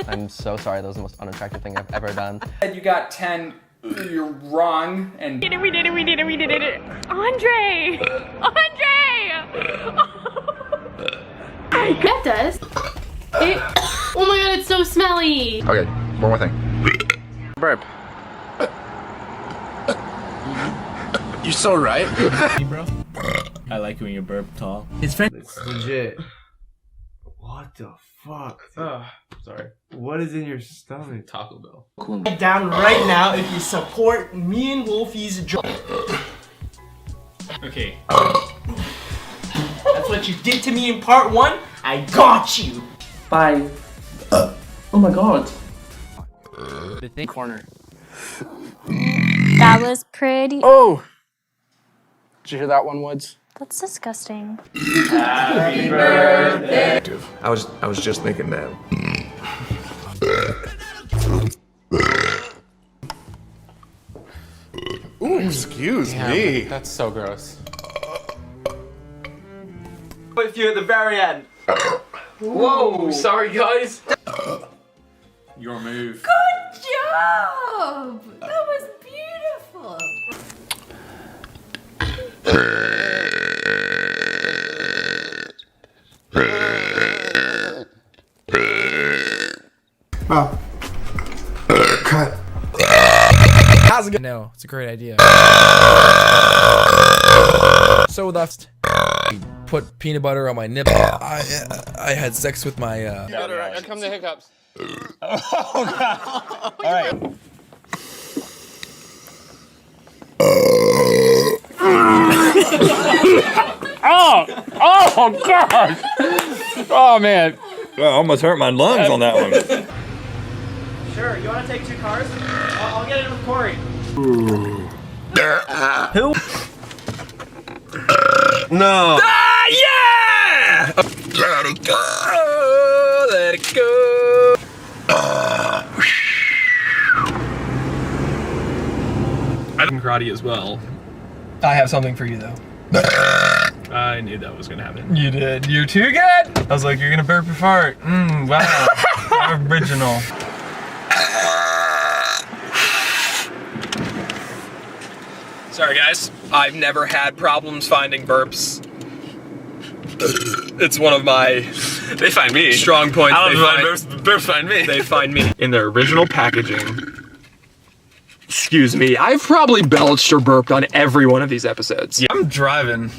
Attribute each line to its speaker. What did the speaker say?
Speaker 1: I'm so sorry. That was the most unattractive thing I've ever done.
Speaker 2: You got 10. You're wrong. And
Speaker 3: We did it. Andre! I got this. Oh my god, it's so smelly.
Speaker 4: Okay, one more thing.
Speaker 1: Burp.
Speaker 4: You're so right.
Speaker 5: Bro. I like when you burp tall. His friend.
Speaker 6: It's legit. What the fuck? Oh, sorry. What is in your stomach?
Speaker 5: Taco Bell.
Speaker 7: Down right now if you support me and Wolfie's job.
Speaker 5: Okay.
Speaker 7: That's what you did to me in part 1. I got you. Bye. Oh my god.
Speaker 5: The thing corner.
Speaker 3: That was pretty.
Speaker 4: Oh! Did you hear that one, Woods?
Speaker 3: That's disgusting.
Speaker 4: I was just thinking that. Ooh, excuse me.
Speaker 1: That's so gross.
Speaker 7: With you at the very end.
Speaker 1: Whoa! Sorry, guys.
Speaker 5: Your move.
Speaker 8: Good job! That was beautiful.
Speaker 4: Oh. Cut.
Speaker 9: How's it going? No, it's a great idea. So the put peanut butter on my nipple. I had sex with my
Speaker 1: Here come the hiccups.
Speaker 5: Oh god. All right.
Speaker 1: Oh gosh! Oh man!
Speaker 10: I almost hurt my lungs on that one.
Speaker 7: Sure, you want to take 2 cars? I'll get it with Corey.
Speaker 10: Who? No.
Speaker 1: Ah, yeah!
Speaker 10: Let it go.
Speaker 1: Let it go.
Speaker 5: I'm karate as well.
Speaker 9: I have something for you though.
Speaker 5: I knew that was gonna happen.
Speaker 9: You did. You're too good. I was like, you're gonna burp or fart. Wow. Original.
Speaker 1: Sorry guys, I've never had problems finding burps. It's one of my
Speaker 5: They find me.
Speaker 1: strong points.
Speaker 5: I
Speaker 1: They
Speaker 5: don't
Speaker 1: find-
Speaker 5: find burps find me.
Speaker 1: They find me. In their original packaging. Excuse me, I've probably belched or burped on every one of these episodes.
Speaker 5: I'm driving.